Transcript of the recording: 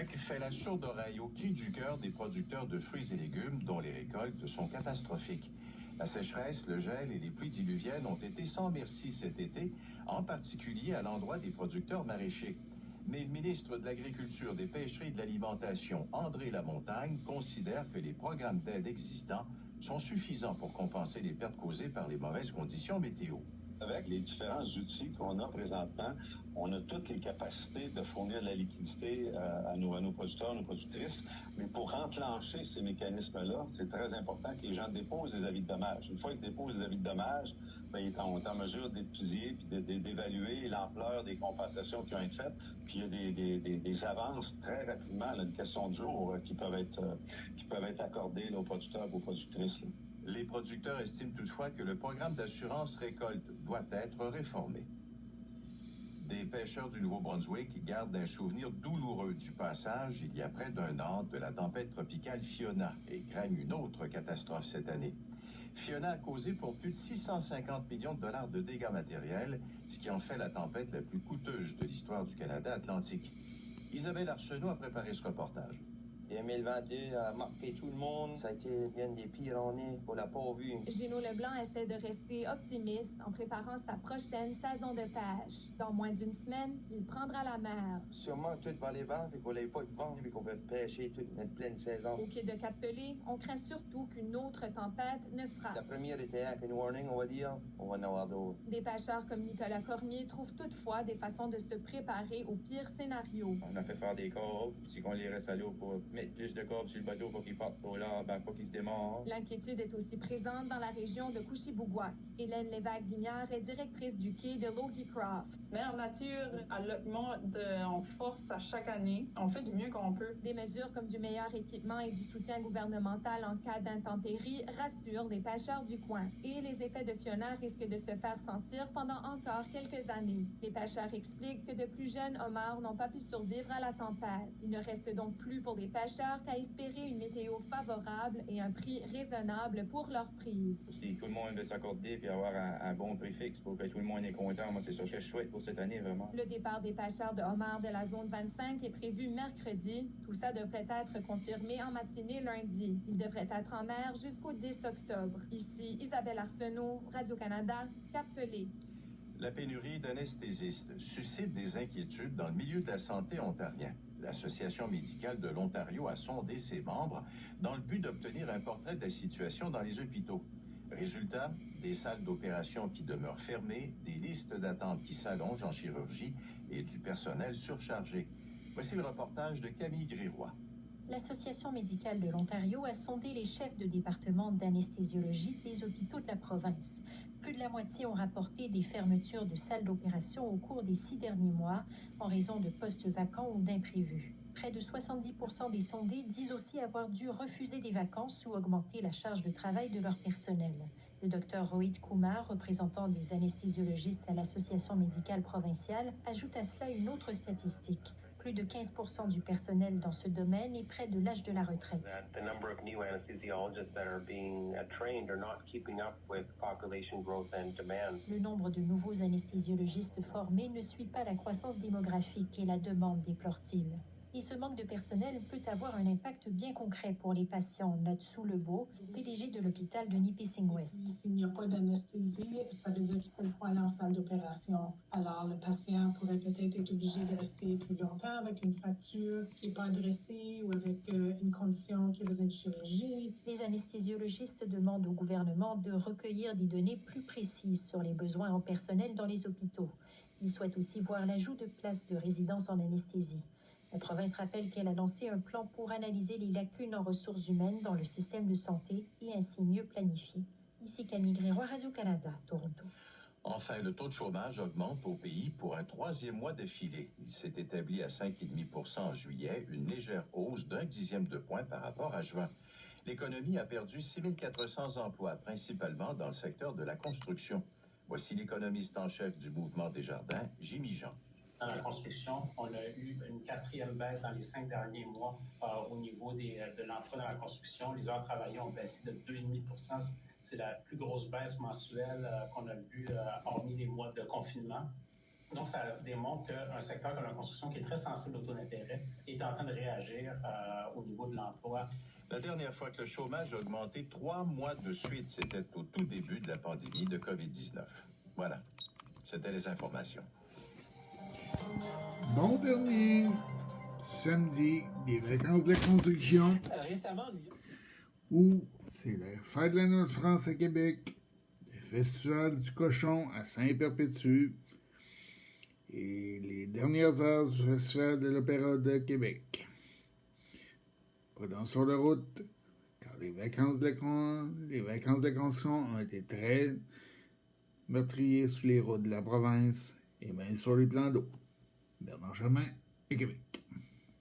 Québec fait la sourde oreille au cri du cœur des producteurs de fruits et légumes dont les récoltes sont catastrophiques. La sécheresse, le gel et les pluies diluviennes ont été sans merci cet été, en particulier à l'endroit des producteurs maraîchers. Mais le ministre de l'Agriculture, des Pêcheries et de l'Alimentation, André Lamontagne, considère que les programmes d'aide existants sont suffisants pour compenser les pertes causées par les mauvaises conditions météo. Avec les différents outils qu'on a présentement, on a toutes les capacités de fournir de la liquidité à nos producteurs, nos productrices. Mais pour enclencher ces mécanismes-là, c'est très important que les gens déposent des avis de dommages. Une fois qu'ils déposent des avis de dommages, ils sont en mesure d'étudier et d'évaluer l'ampleur des compensations qui ont été faites. Puis il y a des avances très rapidement, là, une question de jour, qui peuvent être accordées là, aux producteurs et aux productrices. Là. Les producteurs estiment toutefois que le programme d'assurance récolte doit être réformé. Des pêcheurs du Nouveau-Brunswick gardent un souvenir douloureux du passage, il y a près d'un an, de la tempête tropicale Fiona et craignent une autre catastrophe cette année. Fiona a causé pour plus de 650 millions de dollars de dégâts matériels, ce qui en fait la tempête la plus coûteuse de l'histoire du Canada atlantique. Isabelle Arsenault a préparé ce reportage. 2022 a marqué tout le monde. Ça a été une des pires années qu'on n'a pas vu. Géno Leblanc essaie de rester optimiste en préparant sa prochaine saison de pêche. Dans moins d'une semaine, il prendra la mer. Sûrement tout va aller bien, puis qu'on n'ait pas de vent, puis qu'on peut pêcher toute notre pleine saison. Au quai de Cap-Pelé, on craint surtout qu'une autre tempête ne frappe. La première était avec une warning, on va dire. On va en avoir d'autres. Des pêcheurs comme Nicolas Cormier trouvent toutefois des façons de se préparer au pire scénario. On a fait faire des corps, si on les reste à l'eau pour mettre plus de corps sur le bateau pour qu'ils partent au large, pour qu'ils se démarrent. L'inquiétude est aussi présente dans la région de Couchibougouac. Hélène Lévesque-Guignard est directrice du quai de Logie Croft. Mère Nature, elle augmente en force à chaque année. On fait du mieux qu'on peut. Des mesures comme du meilleur équipement et du soutien gouvernemental en cas d'intempéries rassurent les pêcheurs du coin. Et les effets de Fiona risquent de se faire sentir pendant encore quelques années. Les pêcheurs expliquent que de plus jeunes homards n'ont pas pu survivre à la tempête. Il ne reste donc plus pour les pêcheurs qu'à espérer une météo favorable et un prix raisonnable pour leur prise. Si tout le monde veut s'accorder puis avoir un bon prix fixe pour que tout le monde est content, moi c'est ça que je souhaite pour cette année vraiment. Le départ des pêcheurs de homards de la zone 25 est prévu mercredi. Tout ça devrait être confirmé en matinée lundi. Ils devraient être en mer jusqu'au 10 octobre. Ici, Isabelle Arsenault, Radio-Canada, Cap-Pelé. La pénurie d'anesthésistes suscite des inquiétudes dans le milieu de la santé ontarien. L'Association médicale de l'Ontario a sondé ses membres dans le but d'obtenir un portrait de la situation dans les hôpitaux. Résultat, des salles d'opération qui demeurent fermées, des listes d'attente qui s'allongent en chirurgie et du personnel surchargé. Voici le reportage de Camille Gréroy. L'Association médicale de l'Ontario a sondé les chefs de département d'anesthésiologie des hôpitaux de la province. Plus de la moitié ont rapporté des fermetures de salles d'opération au cours des 6 derniers mois en raison de postes vacants ou d'imprévus. Près de 70% des sondés disent aussi avoir dû refuser des vacances ou augmenter la charge de travail de leur personnel. Le Dr Rohit Kumar, représentant des anesthésiologistes à l'Association médicale provinciale, ajoute à cela une autre statistique. Plus de 15% du personnel dans ce domaine est près de l'âge de la retraite. Le nombre de nouveaux anestésiologistes formés ne suit pas la croissance démographique et la demande, déplore-t-il. Et ce manque de personnel peut avoir un impact bien concret pour les patients, note Sue Lebeau, PDG de l'hôpital de Nipissing-West. S'il n'y a pas d'anesthésie, ça veut dire qu'il peut aller en salle d'opération. Alors, le patient pourrait peut-être être obligé de rester plus longtemps avec une fracture qui n'est pas adressée ou avec une condition qui a besoin de chirurgie. Les anesthésiologistes demandent au gouvernement de recueillir des données plus précises sur les besoins en personnel dans les hôpitaux. Ils souhaitent aussi voir l'ajout de places de résidence en anesthésie. La province rappelle qu'elle a lancé un plan pour analyser les lacunes en ressources humaines dans le système de santé et ainsi mieux planifier. Ici Camille Gréroy, Radio-Canada, Toronto. Enfin, le taux de chômage augmente au pays pour un troisième mois d'affilée. Il s'est établi à 5,5% en juillet, une légère hausse d'1 dixième de point par rapport à juin. L'économie a perdu 6 400 emplois, principalement dans le secteur de la construction. Voici l'économiste en chef du mouvement Desjardins, Jimmy Jean. Dans la construction, on a eu une 4e baisse dans les 5 derniers mois au niveau de l'emploi dans la construction. Les heures travaillées ont baissé de 2,5%. C'est la plus grosse baisse mensuelle qu'on a vue hormis les mois de confinement. Donc, ça démontre qu'un secteur comme la construction, qui est très sensible au taux d'intérêt, est est en train de réagir au niveau de l'emploi. La dernière fois que le chômage a augmenté 3 mois de suite, c'était au tout début de la pandémie de COVID-19. Voilà, c'était les informations. Bon dernier, samedi, des vacances de la construction. Récemment, Où c'est la fête de la Nouvelle-France à Québec, le festival du cochon à Saint-Perpétue et les dernières heures du festival de l'Opéra de Québec. Prudence sur la route, car les vacances de construction ont été très meurtriers sur les routes de la province et même sur les plans d'eau. Bernard Germain, à Québec.